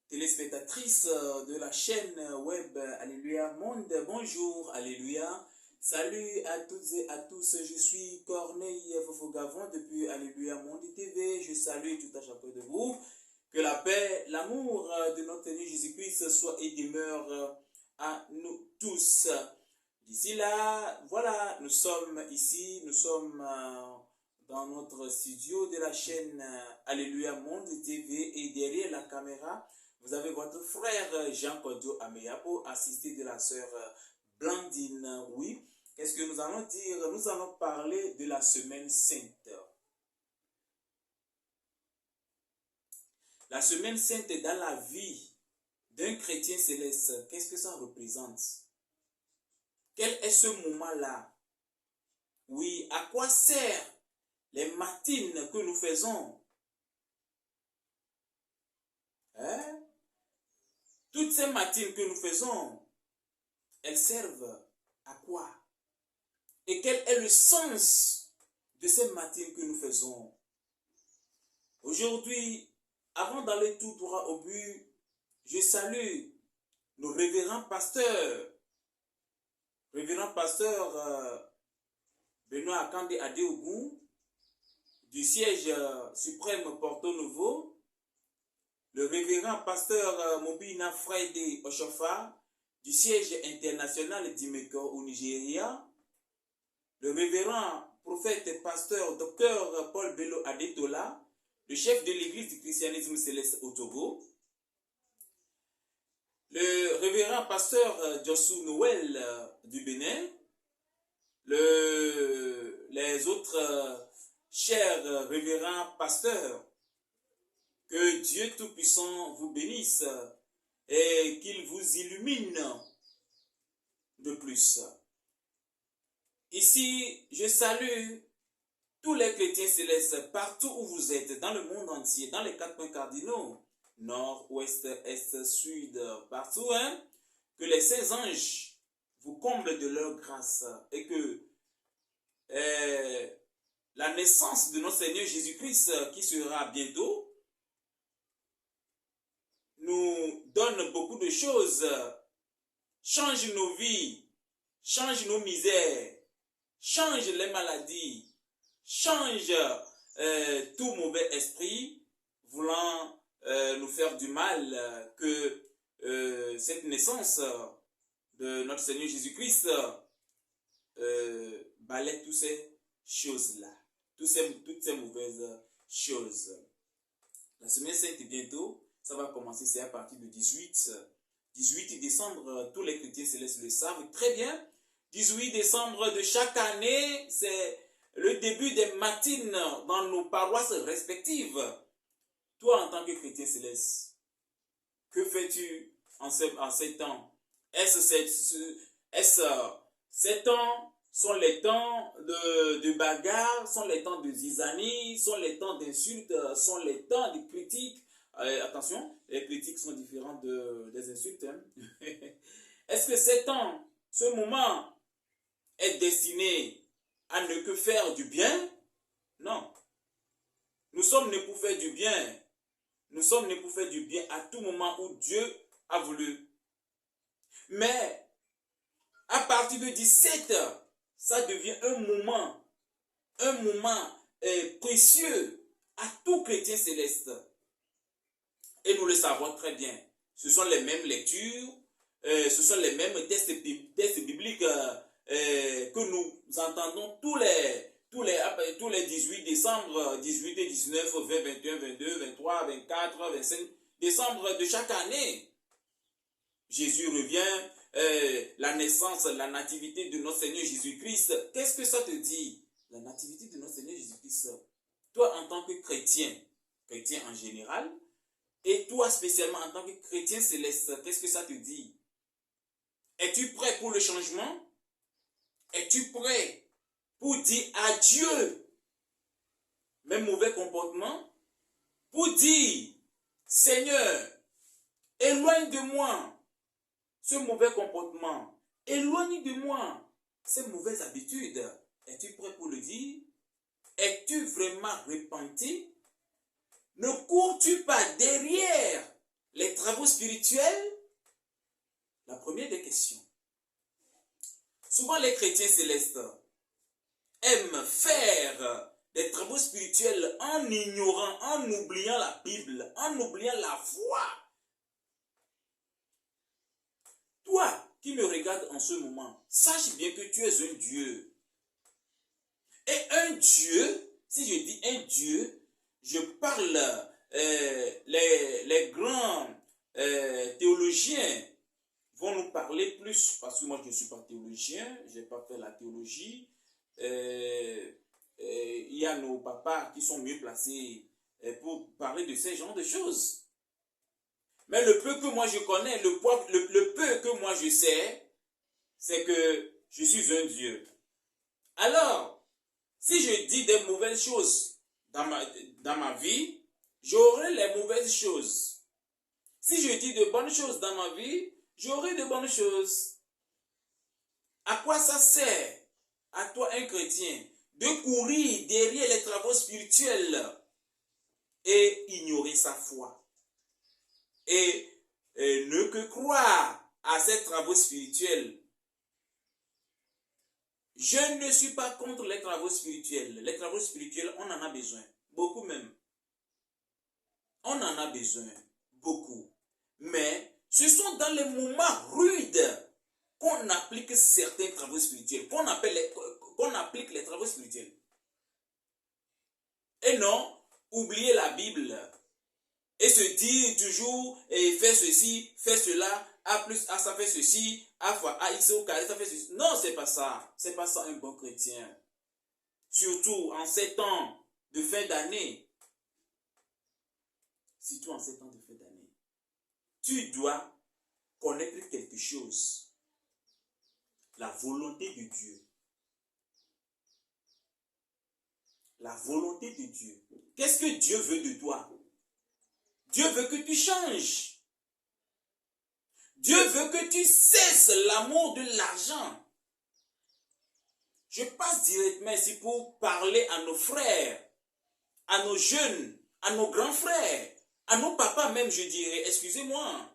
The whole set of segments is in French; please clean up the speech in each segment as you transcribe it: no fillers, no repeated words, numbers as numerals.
téléspectatrices de la chaîne web Alléluia Monde, bonjour, Alléluia. Salut à toutes et à tous, je suis Corneille Fofogavon depuis Alléluia Monde TV. Je salue tout à chacun de vous. Que la paix, l'amour de notre Seigneur Jésus-Christ soit et demeure à nous tous. D'ici là, voilà, nous sommes ici, nous sommes dans notre studio de la chaîne Alléluia Monde TV et derrière la caméra, vous avez votre frère Jean-Kodio Ameyapo, assisté de la sœur Blandine. Oui, qu'est-ce que nous allons dire? Nous allons parler de la semaine sainte. La semaine sainte dans la vie d'un chrétien céleste, qu'est-ce que ça représente? Quel est ce moment-là? Oui, à quoi sert les matines que nous faisons? Hein? Toutes ces matines que nous faisons, elles servent à quoi? Et quel est le sens de ces matines que nous faisons? Aujourd'hui, avant d'aller tout droit au but, je salue nos révérends pasteurs. Révérend pasteur Benoît Akande Adeogun du siège suprême Porto Novo, le révérend pasteur Mobina Friday Oshofa du siège international d'Imeko au Nigeria, le révérend prophète pasteur Dr Paul Bello Adetola, le chef de l'église du christianisme céleste au Togo, le révérend pasteur Jossou Noël du Bénin, les autres chers révérends pasteurs, que Dieu Tout-Puissant vous bénisse et qu'il vous illumine de plus. Ici, je salue tous les chrétiens célestes partout où vous êtes, dans le monde entier, dans les 4 points cardinaux, nord, ouest, est, sud, partout, hein, que les saints anges vous comblent de leur grâce et que la naissance de notre Seigneur Jésus-Christ, qui sera bientôt, nous donne beaucoup de choses, change nos vies, change nos misères, change les maladies, change tout mauvais esprit voulant nous faire du mal, que cette naissance de notre Seigneur Jésus-Christ balaie toutes ces choses-là, toutes ces mauvaises choses. La semaine sainte bientôt, ça va commencer, c'est à partir du 18 décembre, tous les chrétiens célestes le savent très bien. 18 décembre de chaque année, c'est le début des matines dans nos paroisses respectives. Toi, en tant que chrétien céleste, que fais-tu en ces temps? Est-ce ces temps sont les temps de bagarre, sont les temps de zizanie, sont les temps d'insultes, sont les temps de critiques? Attention, les critiques sont différentes des insultes. Hein? Est-ce que ces temps, ce moment est destiné à ne que faire du bien? Non. Nous sommes nés pour faire du bien. Nous sommes nés pour faire du bien à tout moment où Dieu a voulu. Mais à partir de 17, ça devient un moment précieux à tout chrétien céleste. Et nous le savons très bien. Ce sont les mêmes lectures, ce sont les mêmes tests bibliques que nous entendons tous les 18 décembre, 18 et 19, 20, 21, 22, 23, 24, 25 décembre de chaque année. Jésus revient, la naissance, la nativité de notre Seigneur Jésus-Christ. Qu'est-ce que ça te dit? La nativité de notre Seigneur Jésus-Christ. Toi, en tant que chrétien en général, et toi spécialement en tant que chrétien céleste, qu'est-ce que ça te dit? Es-tu prêt pour le changement? Es-tu prêt pour dire adieu mes mauvais comportements? Pour dire, Seigneur, éloigne de moi ce mauvais comportement. Éloigne de moi ces mauvaises habitudes. Es-tu prêt pour le dire? Es-tu vraiment repenti? Ne cours-tu pas derrière les travaux spirituels? La première des questions. Souvent les chrétiens célestes aiment faire des travaux spirituels en ignorant, en oubliant la Bible, en oubliant la foi. Toi qui me regardes en ce moment, sache bien que tu es un Dieu. Et un Dieu, si je dis un Dieu, je parle, les grands théologiens vont nous parler plus, parce que moi je ne suis pas théologien, je n'ai pas fait la théologie. Il y a nos papas qui sont mieux placés pour parler de ces genres de choses. Mais le peu que moi je connais, le peu que moi je sais, c'est que je suis un Dieu. Alors, si je dis des mauvaises choses dans ma vie, j'aurai les mauvaises choses. Si je dis de bonnes choses dans ma vie, j'aurai de bonnes choses. À quoi ça sert, à toi un chrétien, de courir derrière les travaux spirituels et ignorer sa foi? Et ne que croire à ces travaux spirituels. Je ne suis pas contre les travaux spirituels. Les travaux spirituels, on en a besoin. Beaucoup même. On en a besoin. Beaucoup. Mais ce sont dans les moments rudes qu'on applique certains travaux spirituels. Qu'on applique les travaux spirituels. Et non, oublier la Bible. Et se dire toujours, fais ceci, fais cela, A plus A, ça fait ceci, A fois A, X au carré, ça fait ceci. Non, c'est pas ça. C'est pas ça un bon chrétien. Surtout en ces temps de fin d'année. Surtout en ces temps de fin d'année. Tu dois connaître quelque chose. La volonté de Dieu. La volonté de Dieu. Qu'est-ce que Dieu veut de toi? Dieu veut que tu changes. Dieu veut que tu cesses l'amour de l'argent. Je passe directement ici pour parler à nos frères, à nos jeunes, à nos grands frères, à nos papas même, je dirais, excusez-moi,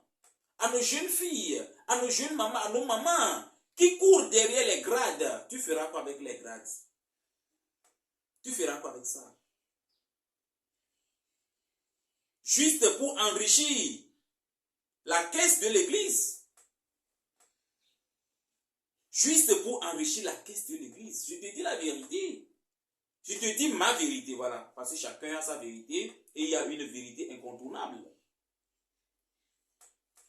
à nos jeunes filles, à nos jeunes mamans, à nos mamans qui courent derrière les grades. Tu feras quoi avec les grades? Tu feras quoi avec ça? Juste pour enrichir la caisse de l'église. Juste pour enrichir la caisse de l'église. Je te dis la vérité. Je te dis ma vérité, voilà. Parce que chacun a sa vérité et il y a une vérité incontournable.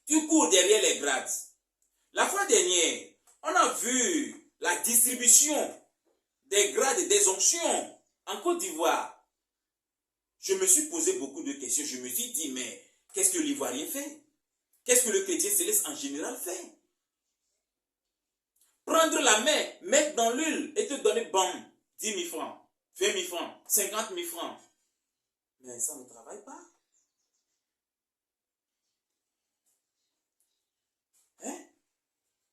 Tu cours derrière les grades. La fois dernière, on a vu la distribution des grades et des onctions en Côte d'Ivoire. Je me suis posé beaucoup de questions. Je me suis dit, mais qu'est-ce que l'Ivoirien fait? Qu'est-ce que le chrétien céleste en général fait? Prendre la main, mettre dans l'huile et te donner, bam, 10 000 francs, 20 000 francs, 50 000 francs. Mais ça ne travaille pas. Hein?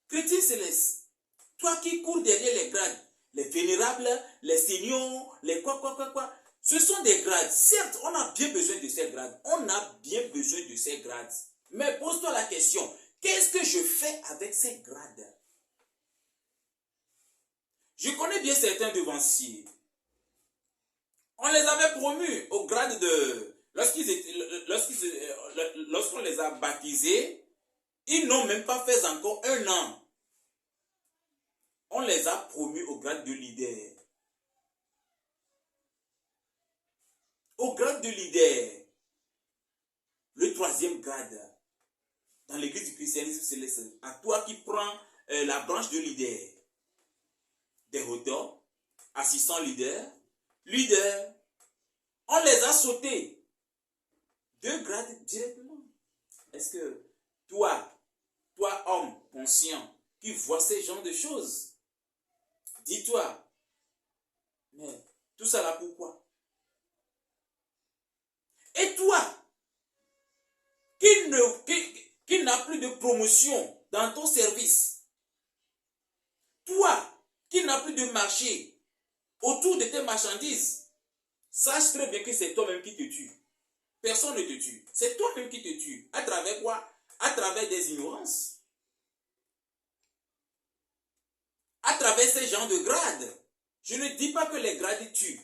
Chrétien céleste, toi qui cours derrière les grades, les vénérables, les seigneurs, les quoi. Ce sont des grades. Certes, on a bien besoin de ces grades. On a bien besoin de ces grades. Mais pose-toi la question, qu'est-ce que je fais avec ces grades? Je connais bien certains devanciers. On les avait promus au grade de... Lorsqu'on les a baptisés, ils n'ont même pas fait encore 1 an. On les a promus au grade de leader. Au grade de leader, le 3e grade, dans l'église du christianisme céleste, à toi qui prends la branche de leader, des auteurs, assistants leaders, on les a sautés 2 grades directement. Est-ce que toi homme conscient, qui vois ces genres de choses, dis-toi, mais tout ça là pourquoi? Et toi, qui n'a plus de promotion dans ton service, toi qui n'as plus de marché autour de tes marchandises, sache très bien que c'est toi-même qui te tue. Personne ne te tue. C'est toi-même qui te tue. À travers quoi? À travers des ignorances. À travers ces genres de grades. Je ne dis pas que les grades tuent.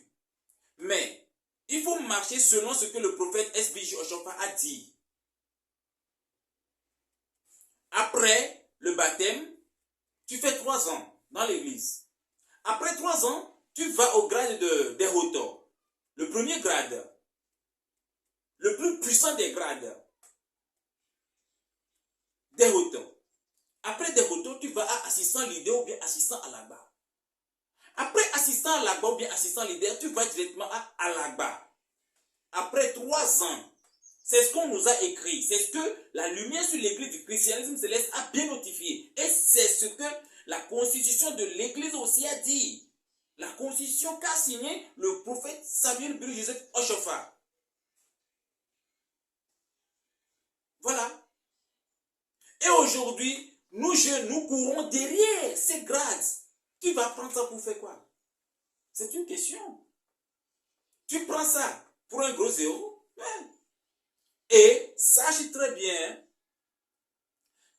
Mais il faut marcher selon ce que le prophète S.B.J. Oshofa a dit. Après le baptême, tu fais 3 ans dans l'église. Après 3 ans, tu vas au grade des Hoto. Le premier grade. Le plus puissant des grades. Des Hoto. Après des Hoto, tu vas à assistant leader ou bien assistant à l'agba. Après assistant à l'agba ou bien assistant leader, tu vas directement à l'agba. Après 3 ans, c'est ce qu'on nous a écrit. C'est ce que la lumière sur l'église du christianisme céleste a bien notifié. Et c'est ce que la constitution de l'église aussi a dit. La constitution qu'a signée le prophète Samuel Joseph Oshofa. Voilà. Et aujourd'hui, nous jeunes, nous courons derrière ces grades. Tu vas prendre ça pour faire quoi? C'est une question. Tu prends ça pour un gros zéro? Ouais. Et sache très bien,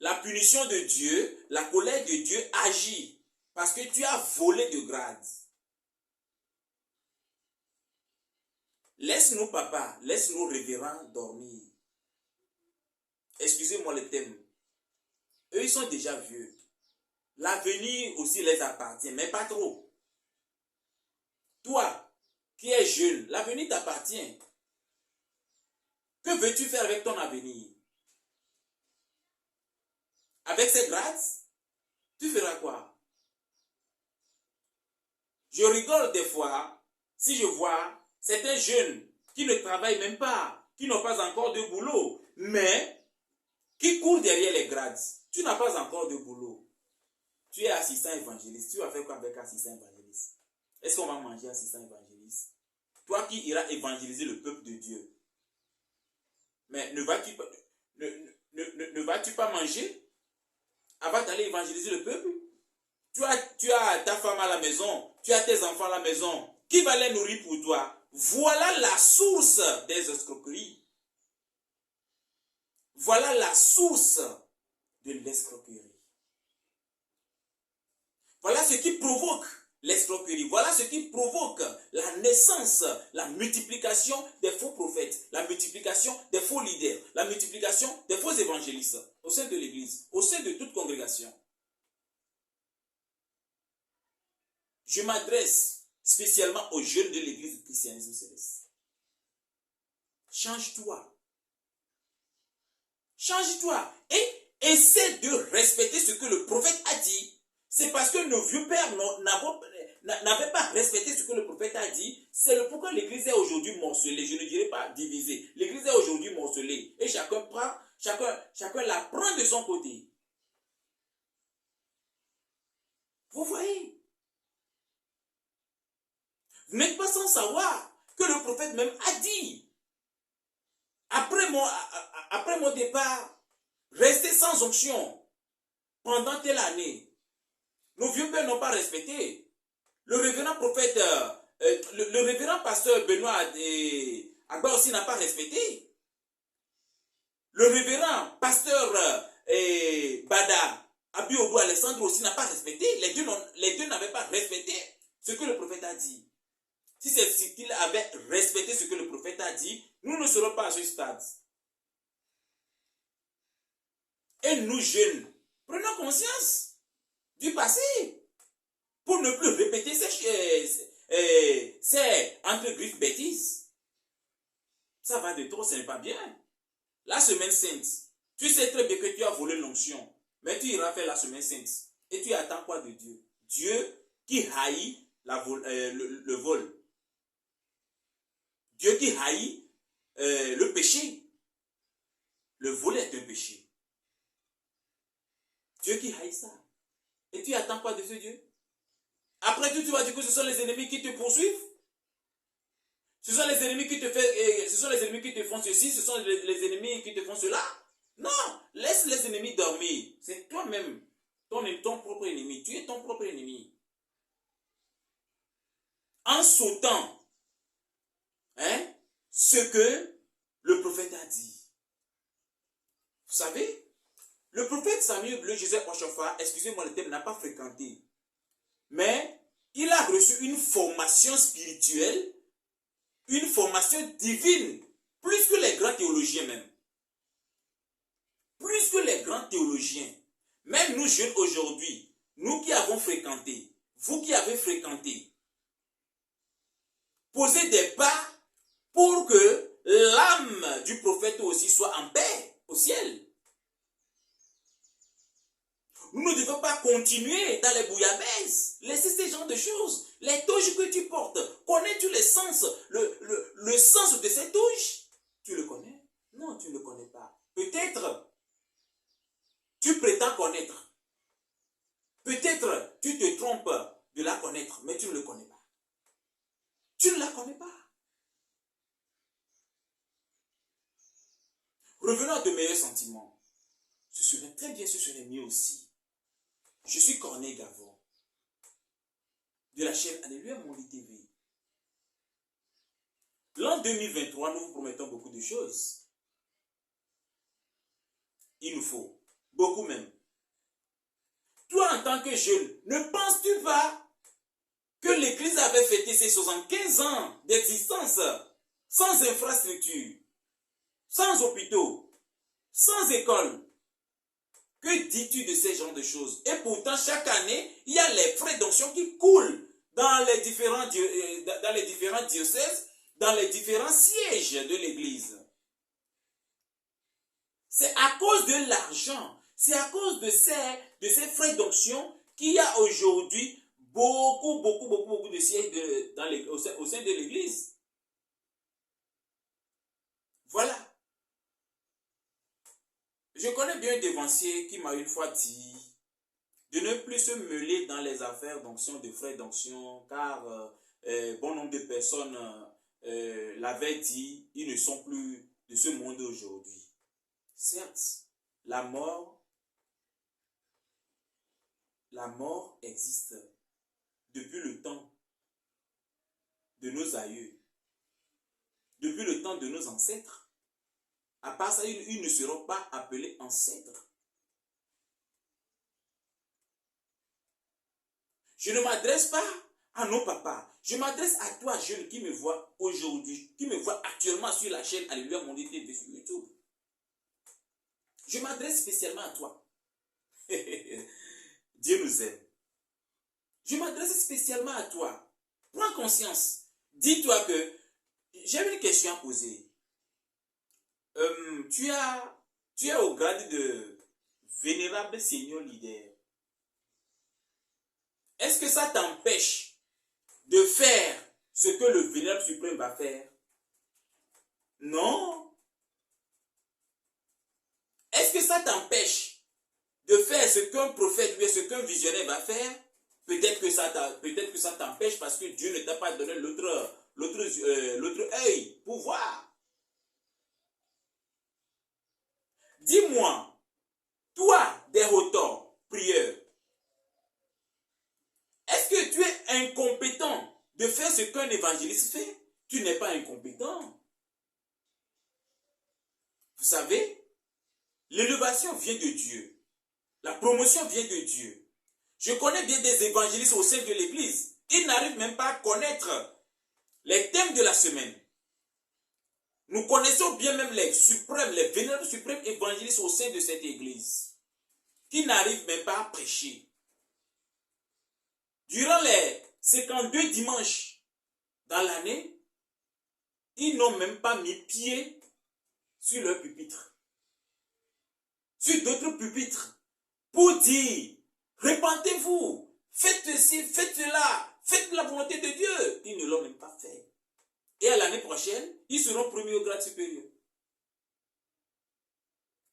la punition de Dieu, la colère de Dieu agit parce que tu as volé de grade. Laisse-nous, papa, laisse-nous révérends dormir. Excusez-moi le thème. Eux, ils sont déjà vieux. L'avenir aussi les appartient, mais pas trop. Toi, qui es jeune, l'avenir t'appartient. Que veux-tu faire avec ton avenir? Avec ces grades, tu feras quoi? Je rigole des fois si je vois certains jeunes qui ne travaillent même pas, qui n'ont pas encore de boulot, mais qui courent derrière les grades. Tu n'as pas encore de boulot. Tu es assistant évangéliste. Tu vas faire quoi avec assistant évangéliste? Est-ce qu'on va manger assistant évangéliste? Toi qui iras évangéliser le peuple de Dieu. Mais ne vas-tu pas, ne vas-tu pas manger avant d'aller évangéliser le peuple? Tu as ta femme à la maison, tu as tes enfants à la maison. Qui va les nourrir pour toi? Voilà la source des escroqueries. Voilà la source de l'escroquerie. Voilà ce qui provoque l'escroquerie. Voilà ce qui provoque la naissance, la multiplication des faux prophètes, la multiplication des faux leaders, la multiplication des faux évangélistes au sein de l'Église, au sein de toute congrégation. Je m'adresse spécialement aux jeunes de l'Église du christianisme céleste. Change-toi. Change-toi et essaie de respecter ce que le prophète a dit. C'est parce que nos vieux pères n'avaient pas respecté ce que le prophète a dit. C'est le pourquoi l'église est aujourd'hui morcelée. Je ne dirais pas divisée. L'église est aujourd'hui morcelée. Et chacun la prend de son côté. Vous voyez? Vous n'êtes pas sans savoir que le prophète même a dit, après mon départ, restez sans onction pendant telle année. Nos vieux pères n'ont pas respecté. Le révérend prophète, le révérend pasteur Benoît Agba aussi n'a pas respecté. Le révérend pasteur Bada Abiodou Alexandre aussi n'a pas respecté. Les deux n'avaient pas respecté ce que le prophète a dit. Si c'est qu'ils avaient respecté ce que le prophète a dit, nous ne serons pas à ce stade. Et nous jeunes, prenons conscience du passé pour ne plus répéter ces entre griffes bêtises. Ça va de trop, ce n'est pas bien. La semaine sainte, tu sais très bien que tu as volé l'onction, mais tu iras faire la semaine sainte. Et tu attends quoi de Dieu? Dieu qui haït le vol. Dieu qui haït le péché. Le vol est un péché. Dieu qui haït ça. Et tu attends quoi de ce Dieu? Après tout, tu vas dire que ce sont les ennemis qui te poursuivent. Ce sont les ennemis qui te font ceci, ce sont les ennemis qui te font cela. Non, laisse les ennemis dormir. C'est toi-même, ton propre ennemi. Tu es ton propre ennemi. En sautant ce que le prophète a dit. Vous savez, le prophète Samuel Bleu Joseph Ochofa, excusez-moi le terme, n'a pas fréquenté. Mais il a reçu une formation spirituelle, une formation divine, plus que les grands théologiens même. Plus que les grands théologiens. Même nous jeunes aujourd'hui, nous qui avons fréquenté, vous qui avez fréquenté, posez des pas pour que l'âme du prophète aussi soit en paix au ciel. Nous ne devons pas continuer dans les bouillabaisse. Laissez ces genres de choses. Les touches que tu portes, connais-tu le sens, le sens de ces touches? Tu le connais? Non, tu ne le connais pas. Peut-être, tu prétends connaître. Peut-être, tu te trompes de la connaître, mais tu ne le connais pas. Tu ne la connais pas. Revenons à de meilleurs sentiments. Ce serait très bien, ce serait mieux aussi. Je suis Corneille Gavon, de la chaîne Alléluia Mondi TV. L'an 2023, nous vous promettons beaucoup de choses. Il nous faut, beaucoup même. Toi, en tant que jeune, ne penses-tu pas que l'Église avait fêté ses 75 ans d'existence sans infrastructure, sans hôpitaux, sans école? Que dis-tu de ces genres de choses? Et pourtant, chaque année, il y a les frais d'onction qui coulent dans les différents diocèses, dans les différents sièges de l'Église. C'est à cause de l'argent, c'est à cause de ces frais d'onction qu'il y a aujourd'hui beaucoup de sièges au sein de l'Église. Voilà. Je connais bien un dévancier qui m'a une fois dit de ne plus se mêler dans les affaires d'onction, de frais d'onction, car bon nombre de personnes l'avaient dit, ils ne sont plus de ce monde aujourd'hui. Certes, la mort existe depuis le temps de nos aïeux, depuis le temps de nos ancêtres. À part ça, ils ne seront pas appelés ancêtres. Je ne m'adresse pas à nos papas. Je m'adresse à toi, jeune, qui me voit aujourd'hui, qui me voit actuellement sur la chaîne Alléluia Mondi TV sur YouTube. Je m'adresse spécialement à toi. Dieu nous aime. Je m'adresse spécialement à toi. Prends conscience. Dis-toi que j'ai une question à poser. Tu es au grade de vénérable Seigneur leader. Est-ce que ça t'empêche de faire ce que le vénérable suprême va faire? Non. Est-ce que ça t'empêche de faire ce qu'un prophète ou ce qu'un visionnaire va faire? Peut-être que ça t'empêche parce que Dieu ne t'a pas donné l'autre œil pour voir. Dis-moi, toi, des auteurs, prieurs, est-ce que tu es incompétent de faire ce qu'un évangéliste fait? Tu n'es pas incompétent. Vous savez, l'élévation vient de Dieu. La promotion vient de Dieu. Je connais bien des évangélistes au sein de l'église. Ils n'arrivent même pas à connaître les thèmes de la semaine. Nous connaissons bien même les vénérables suprêmes évangélistes au sein de cette église, qui n'arrivent même pas à prêcher. Durant les 52 dimanches dans l'année, ils n'ont même pas mis pied sur leur pupitre, sur d'autres pupitres, pour dire, repentez-vous, faites ceci, faites cela, faites la volonté de Dieu. Ils ne l'ont même pas fait. Et à l'année prochaine, ils seront promus au grade supérieur.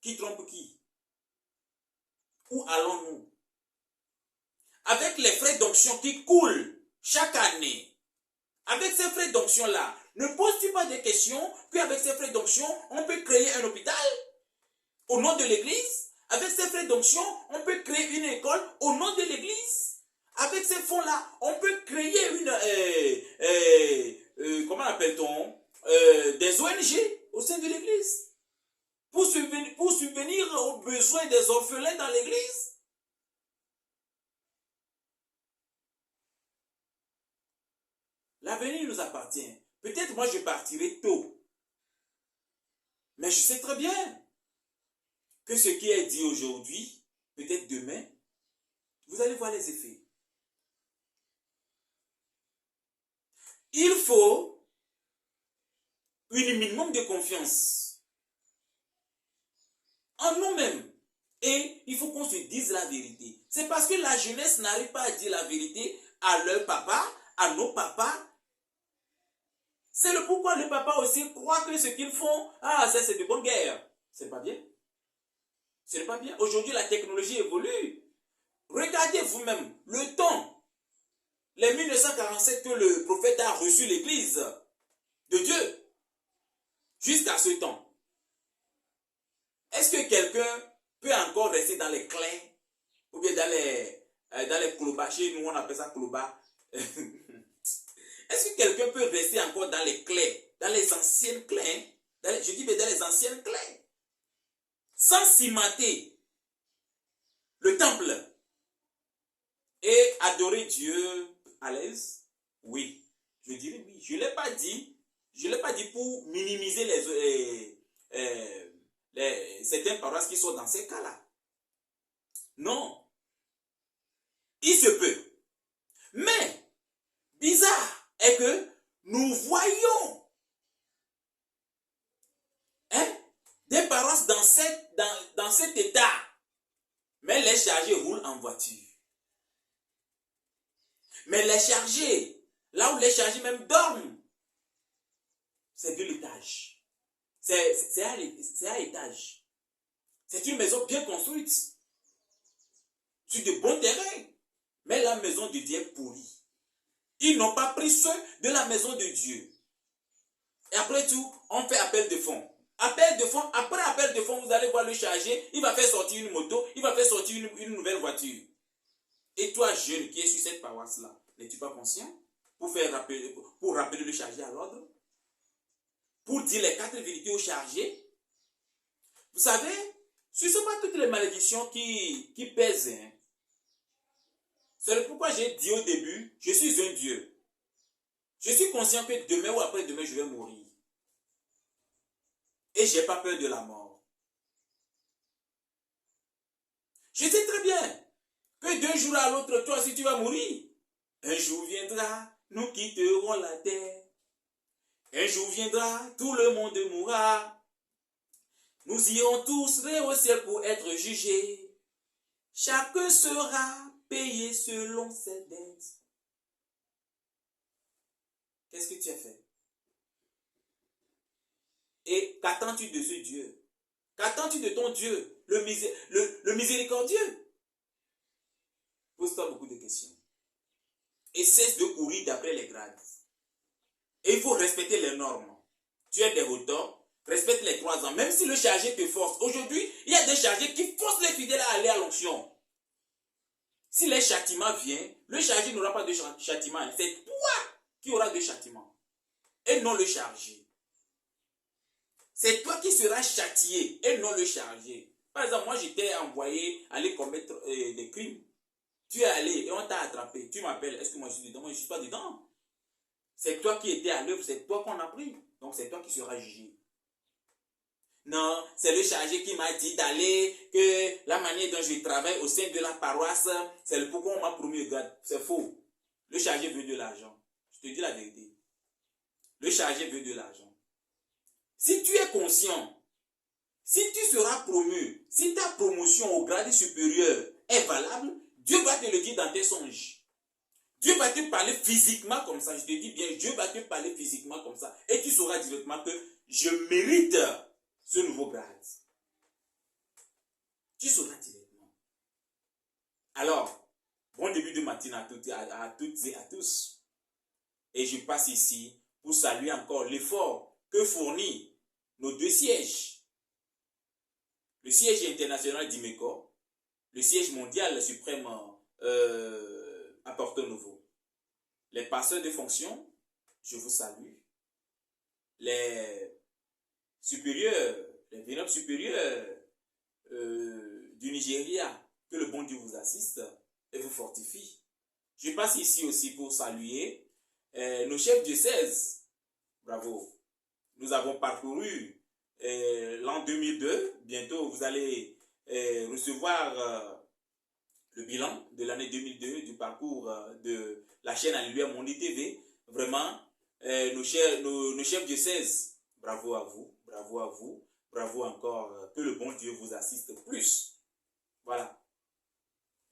Qui trompe qui? Où allons-nous? Avec les frais d'onction qui coulent chaque année, avec ces frais d'onction-là, ne poses-tu pas des questions qu'avec ces frais d'onction, on peut créer un hôpital au nom de l'église? Avec ces frais d'onction, on peut créer une école au nom de l'église? Avec ces fonds-là, on peut créer comment appelle-t-on des ONG au sein de l'église. Pour subvenir aux besoins des orphelins dans l'église. L'avenir nous appartient. Peut-être moi je partirai tôt. Mais je sais très bien que ce qui est dit aujourd'hui, peut-être demain, vous allez voir les effets. Il faut un minimum de confiance en nous-mêmes. Et il faut qu'on se dise la vérité. C'est parce que la jeunesse n'arrive pas à dire la vérité à leur papa, à nos papas. C'est le pourquoi le papa aussi croit que ce qu'ils font, ah, ça c'est de bonne guerre. C'est pas bien. Ce n'est pas bien. Aujourd'hui, la technologie évolue. Regardez vous-même le temps, les 1947 que le prophète a reçu l'église de Dieu, jusqu'à ce temps. Est-ce que quelqu'un peut encore rester dans les clairs ou bien dans les clobas? Chez nous, on appelle ça cloba. Est-ce que quelqu'un peut rester encore dans les clés, dans les anciennes clés, je dis bien dans les anciennes clés, sans cimenter le temple et adorer Dieu à l'aise? Oui, je dirais oui. Je ne l'ai pas dit pour minimiser certaines paroisses qui sont dans ces cas-là. Non, il se peut. Mais, bizarre est que nous voyons des paroisses dans cet état, mais les chargés roulent en voiture. Mais les chargés, là où les chargés même dorment, c'est de l'étage. C'est à l'étage. C'est une maison bien construite, sur de bons terrains. Mais la maison de Dieu est pourrie. Ils n'ont pas pris soin de la maison de Dieu. Et après tout, on fait appel de fonds. Appel de fonds, après appel de fonds, vous allez voir le chargé, il va faire sortir une moto, il va faire sortir une nouvelle voiture. Et toi, jeune qui es sur cette paroisse-là, n'es-tu pas conscient pour rappeler le chargé à l'ordre? Pour dire les 4 vérités au chargé? Vous savez, ce ne sont pas toutes les malédictions qui pèsent. Hein. C'est pourquoi j'ai dit au début, je suis un Dieu. Je suis conscient que demain ou après-demain, je vais mourir. Et je n'ai pas peur de la mort. Je sais très bien que d'un jour à l'autre, toi aussi tu vas mourir. Un jour viendra, nous quitterons la terre. Un jour viendra, tout le monde mourra. Nous irons tous au ciel pour être jugés. Chacun sera payé selon ses dettes. Qu'est-ce que tu as fait? Et qu'attends-tu de ce Dieu? Qu'attends-tu de ton Dieu, le miséricordieux? Pose-toi beaucoup de questions. Et cesse de courir d'après les grades. Et il faut respecter les normes. Tu es dévoteur, respecte les 3 ans. Même si le chargé te force. Aujourd'hui, il y a des chargés qui forcent les fidèles à aller à l'onction. Si les châtiments viennent, le chargé n'aura pas de châtiment. C'est toi qui auras de châtiment. Et non le chargé. C'est toi qui seras châtié et non le chargé. Par exemple, moi j'étais envoyé aller commettre des crimes. Tu es allé et on t'a attrapé. Tu m'appelles, est-ce que moi je suis dedans? Moi je ne suis pas dedans. C'est toi qui étais à l'œuvre, c'est toi qu'on a pris. Donc c'est toi qui seras jugé. Non, c'est le chargé qui m'a dit d'aller, que la manière dont je travaille au sein de la paroisse, c'est le pourquoi on m'a promis le grade. C'est faux. Le chargé veut de l'argent. Je te dis la vérité. Le chargé veut de l'argent. Si tu es conscient, si tu seras promu, si ta promotion au grade supérieur est valable, Dieu va te le dire dans tes songes. Dieu va te parler physiquement comme ça. Je te dis bien, Dieu va te parler physiquement comme ça. Et tu sauras directement que je mérite ce nouveau grade. Tu sauras directement. Alors, bon début de matinée à toutes et à tous. Et je passe ici pour saluer encore l'effort que fournit nos 2 sièges. Le siège international d'Imeco, le siège mondial suprême à Porto Novo. Les passeurs de fonction, je vous salue. Les supérieurs, les vénérables supérieurs du Nigeria, que le bon Dieu vous assiste et vous fortifie. Je passe ici aussi pour saluer nos chefs diocèses. Bravo. Nous avons parcouru l'an 2002. Bientôt, vous allez recevoir le bilan de l'année 2002 du parcours de la chaîne Alléluia Mondi TV. Vraiment, nos chefs diocèses, bravo à vous, bravo à vous, bravo encore. Que le bon Dieu vous assiste plus. Voilà.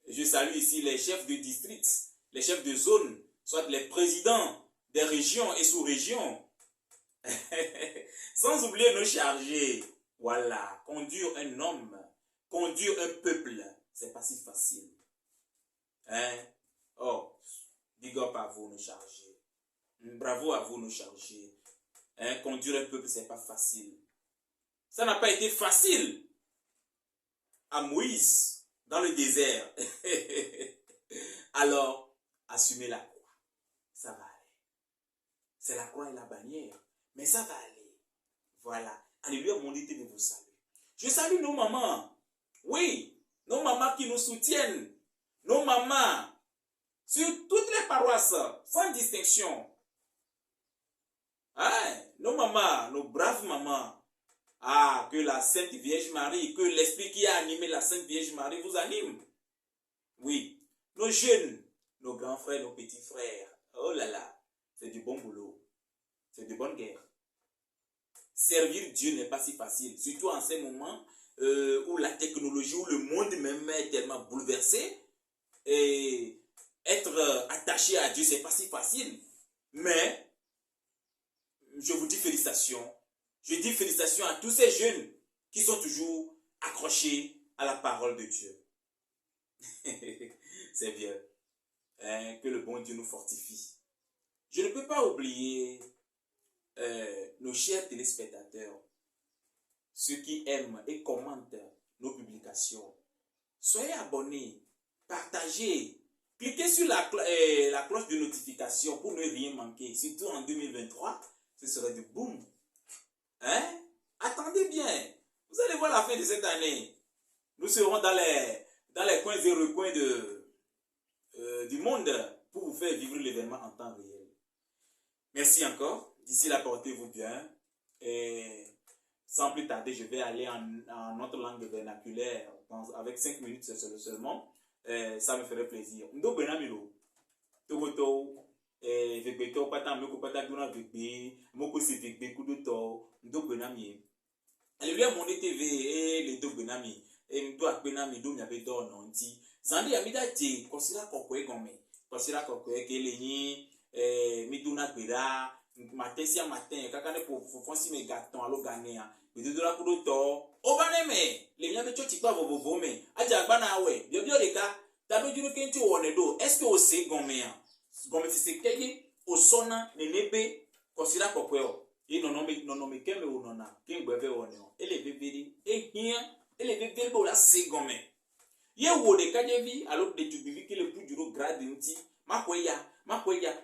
Je salue ici les chefs de district, les chefs de zone, soit les présidents des régions et sous-régions. Sans oublier nos chargés. Voilà, conduire un homme, conduire un peuple, c'est pas si facile. Hein? Oh, big up à vous, nos chargés. Bravo à vous, nos chargés. Hein? Conduire un peuple, c'est pas facile. Ça n'a pas été facile à Moïse dans le désert. Alors, assumez la croix. Ça va aller. C'est la croix et la bannière. Mais ça va aller. Voilà. Alléluia, mon Dieu, de vous saluer. Je salue nos mamans. Oui, nos mamans qui nous soutiennent. Nos mamans sur toutes les paroisses, sans distinction. Hein? Nos mamans, nos braves mamans. Ah, que la Sainte Vierge Marie, que l'esprit qui a animé la Sainte Vierge Marie vous anime. Oui. Nos jeunes, nos grands frères, nos petits frères. Oh là là, c'est du bon boulot. C'est de bonne guerre. Servir Dieu n'est pas si facile. Surtout en ces moments où la technologie, où le monde même est tellement bouleversé. Et être attaché à Dieu, c'est pas si facile. Mais, je vous dis félicitations. Je dis félicitations à tous ces jeunes qui sont toujours accrochés à la parole de Dieu. C'est bien. Hein, que le bon Dieu nous fortifie. Je ne peux pas oublier nos chers téléspectateurs, ceux qui aiment et commentent nos publications. Soyez abonnés, partagez, cliquez sur la cloche de notification pour ne rien manquer. Surtout en 2023, ce serait du boom. Hein? Attendez bien. Vous allez voir la fin de cette année. Nous serons dans les coins et recoins du monde pour vous faire vivre l'événement en temps réel. Merci encore. D'ici là, portez-vous bien. Et sans plus tarder, je vais aller en notre langue vernaculaire avec 5 minutes seulement. Ça me ferait plaisir. Ndo benamilo. Togoto. Vegbeto pata meko pata dona vegbe. Moko se vegbe kudoto. Ndo benami. Alléluia mon TV et les deux benami. Et mdo akbenami do miabe do nonti. Zandi amida te considère kokwe gome. Considère kokwe ke lenyi miduna gbera. Matin si matin kakane pour foncer mes gâteaux alo ganéa mais de la kudo to obaneme les miens mecho tikwa vovo me aja gbana we bio de ka tabe juro kenti wone do est-ce que o se gomea gome si se keje o sona nenebe considère kokwe o e nono me keme o nona kengbe wone o ele beberi e hia ele beberi bo la se gome ye wo de kaje vi alo de tu bivi ke le plus duro grade nti makoya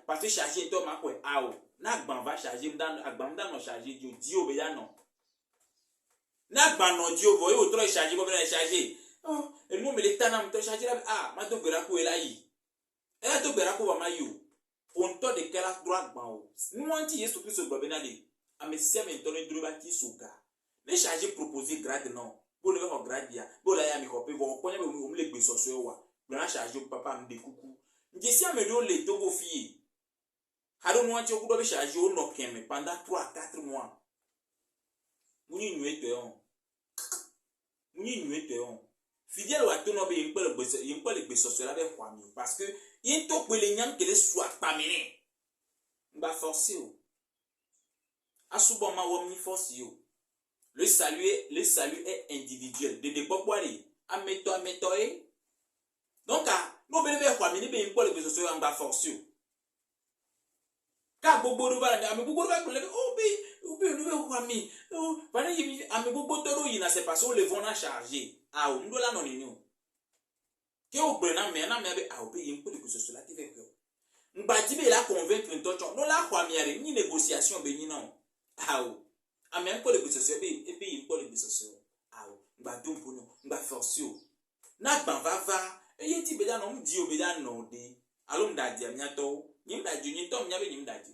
parce que charger to makoy ao na gban va charger agban da no charger dio be ya no na gban no dio vo yo tro charger bo be charger oh e mo me le tana mo to charger ah ma to gbera ko ela yi e to gbera ko wa ma yo on to de kala droit gban o ni wanti Yesu Christ gbo be na le amesia me to ne dro ba ti suka ne charger proposer grade non bo le ho grade ya bo la ya mi ko pe vo ko nya me mo le gbe so so wa na charger papa me de kuku ngesi amedo le to go fie. Hado moi tu okudo be charger o no keme pendant 3-4 mois. Muni nuete on. Muni nuete on. Fidèle wa to no be yin pe le gbe so la be kwa mi parce que yin to pe le nyam kele soit pa mene. Mba forcer o. Asubo ma wo mi force yo. Le salut est individuel. De boboari ameto e. Donc no be be kwa mi ni be yin pe le gbe so mba forcer o. Ka gbogbo ro ba ami gbogbo ro ba ko le obi no be kwa mi o ba na yi ami gbogbo to ro yi na c'est parce on le vont na charger ah o ndo la no ni o ke o gbe na me be ah o be yin ko de ko so la ti ve ko ngba ti be la convaincre ntocho no la kwa mi are ni négociation be ni non ah o Amen pour les bisocio et puis pour les bisocio. Ah, mba dumpuno, mba forcio. Na banvava, e yeti beda no mdi obeda no de. Alom da dia nyato, nyim da ju nyito nyabe nyim da ju.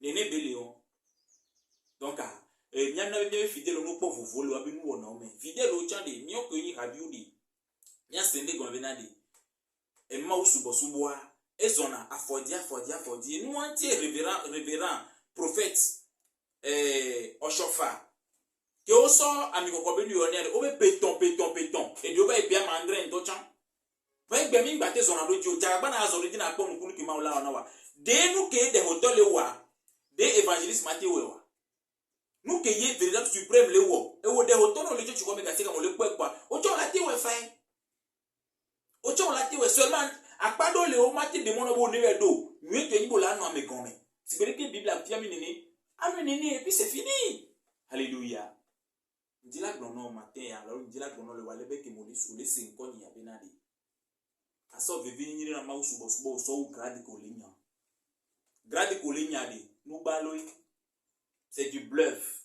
Nene beleon. Donc nyam na be fidèle no po vovolo abi nu wona o me. Fidèle o chan de nyo ko yi radio de. Nya sende go be na de. E ma usubo suboa, e zona afodi. Nu anti révérend prophète Oshofa. Que au sort amigo ko be nu onere, o be péton. Et do ba e bia mandre ndo chan. Va e bia mi ngba te zona do jo jagba na azori di na ko nkunu ki ma ola ona wa. De nu ke de hotel wa. De évangéliste Matthieu wa. Nous que y véritable suprême le wo. Et wo de hotel no le jo chiko me ka sika mo le kwa. O cho la ti we fa. O cho la ti we seulement akpado le o mati de mono bo ne do. Nwe to yibo la no amegome. C'est vrai que Bible a fiami nini. Ame nini et puis c'est fini. Alléluia. Ndi la glono matin alors ndi la glono le walebe ke mo le sou le 5 ans ya benadi. Aso veve nyiri na ma usubo so grade ko linya. Grade ko linya de. Nou baloi. C'est du bluff.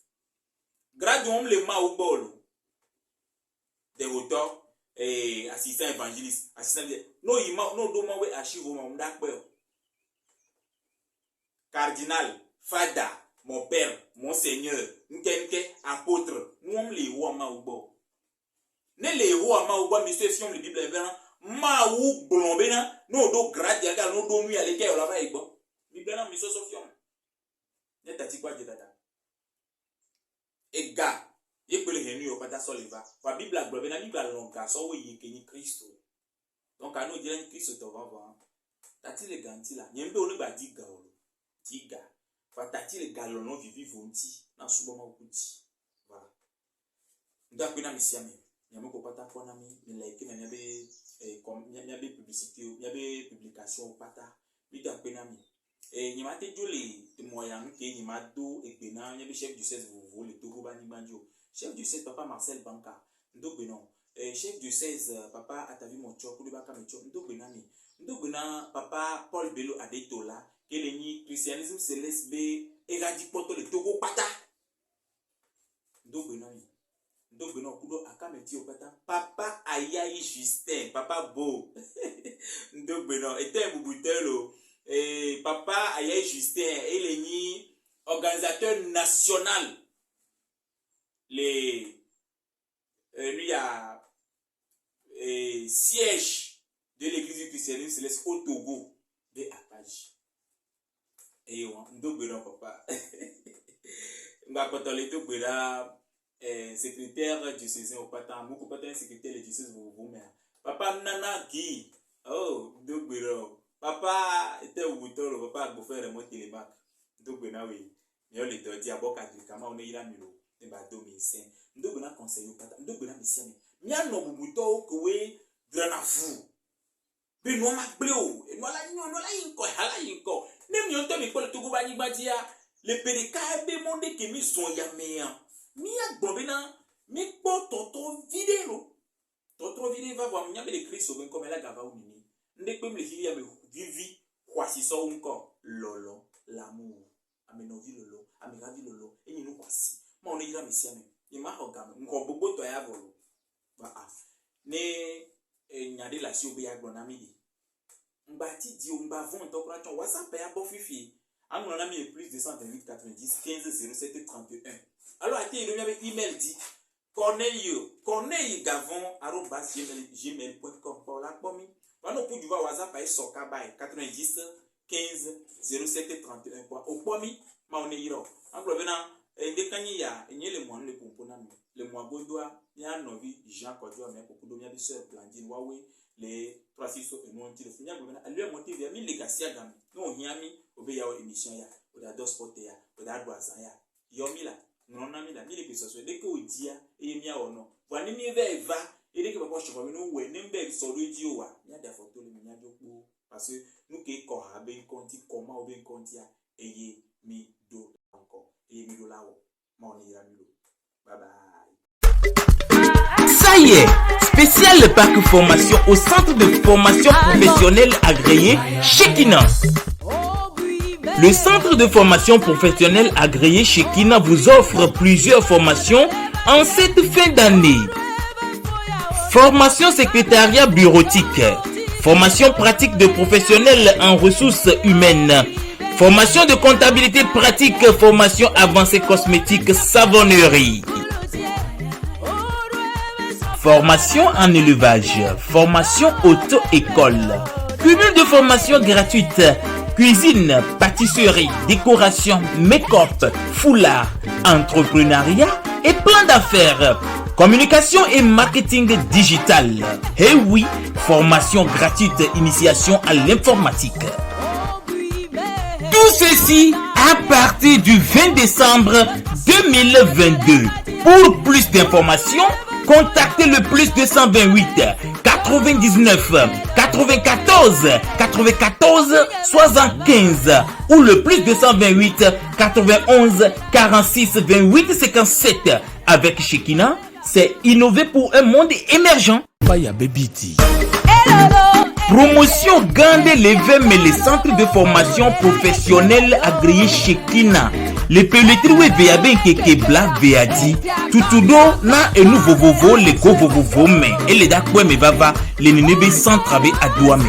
Grade on le ma ou bol. Des auteurs et assistant évangéliste, assistant no ima no do ma we archive mo ndakpe. Cardinal, fada, mon père, mon seigneur, nkenke apôtre, nous les rois ma ou bo. Ne les rois ma ou bo monsieur si on le Bible ben ma ou blombena no do grade ya no do nu ya le ke la ba igbo. Bible na monsieur sofion. Ne tati kwa je dada. Ega ye pele henu yo pata soliva. Fa Bible a blombena Bible longa so we ye keni Christ. Donc anu dire Christ to va va. Tati le ganti la. Nyembe onu ba diga o. Diga. Fa tati le galono vivi vonti na subo ma okuti. Voilà. Nda kwena misiame. Nyame ko pata pona mi like na nyabe comme nyabe publicité, nyabe publication pata. Mi da kwena mi. Nyimate jole moyen ke nyimado egbena nyabe chef du 16 vous le Togo bani banjo. Chef du 16 papa Marcel Banka. Ndo benon. Chef du 16 papa Atavi Mocho ko baka mecho. Ndo benami. Ndo bena papa Paul Bello Adetola. Keleni christianisme céleste be éradique poto le Togo pata. Ndo benami. Ndo beno kudo akameti opata. Papa Ayayi Justin, papa Bo. Ndo beno était bubutelo. Papa Ayayi Justin, eleni organisateur national. Lui a siège de l'église du christianisme céleste au Togo de Akaj. Et on doit papa. M'a contolé tout bela secrétaire du diocèse au patan, beaucoup patan secrétaire du diocèse vous mais papa nana qui oh do papa était au bouton papa go faire moi télébac do bena oui mais le do dia boka kama on ira milo e ba do mi sen do bena conseil au patan do bena misiami mia no bubuto ko we drana fu be no ma bleu e no la inko hala inko nem yo to mi ko to go ba ni badia le perika be monde ke mi son ya meya mi agbobena mi po toto vidéo va voir nya be de Christ ben comme la gava ou nini ndé pe me fi ya me vivi kwasi so unko lolo l'amour amenovi lolo amiravi lolo eni no kwasi ma on ira mesiame ni ma hogam nko gbogbo to ya bolo ba ne nyade la si obi agbona mi di mbati di o mba von to kra chon WhatsApp ya bo fifi anu na mi plus 228 90 15 07 31. Alors à qui il avec email dit corneille@gmail.com pour la pomme. Voilà pour du WhatsApp à soka by 90 15 07 31 quoi. Au pomme ma on est iro. En provenant de kanya et le mois le component le mois bodoa ya novi Jean Kodwa mais pour do bien sœur Blandine Wawe les 36 et non ti le finya provenant à lui monter vers 1000 legacy agam. Non hiami obe ya émission ya o da dos sport ya o da doazan ya. Yomi la non na mi la mi le que ce soit dès que o dia et mi a ono voilà mi va et dès que papa cheva mi no we nembe so do di o wa nya da photo le mi nya joko parce que nous que ko ha ben konti comment o ben konti ya eye mi do encore eye mi do lawo ma on ira mi do bye bye. Ça y est, spécial parc formation au centre de formation professionnelle agréé Shekina. le centre de formation professionnelle agréé Shekina vous offre plusieurs formations en cette fin d'année. Formation secrétariat bureautique, formation pratique de professionnels en ressources humaines, formation de comptabilité pratique, formation avancée cosmétique, savonnerie. Formation en élevage, formation auto-école, cumul de formations gratuites, cuisine, pâtisserie, décoration, make-up, foulard, entrepreneuriat et plein d'affaires, communication et marketing digital. Et oui, formation gratuite, initiation à l'informatique. Tout ceci à partir du 20 décembre 2022. Pour plus d'informations, contactez le plus 228 99 94 94 75 ou le plus 228 91 46 28 57. Avec Shekina, c'est innover pour un monde émergent. Promotion Gande Levem et les centres de formation professionnelle agréés Shekina. Les pelletries VAB Keke Bla VAD. Tutudo na et nouveau vovo les go vovo mais et les dakwe me vava les nenebe sans travail à douame.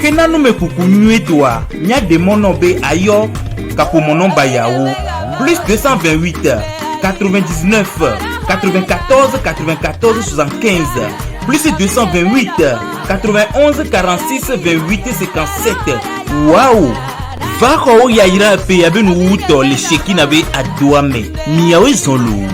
Kena no me kukunue toi. Nya de monobe ayo kapomonon bayao. Plus 228 99 94 94 75. Plus 228 91 46 28 57. Waouh! Vako yaira pe abenu uto le Shekina be adouame. Miawe solo.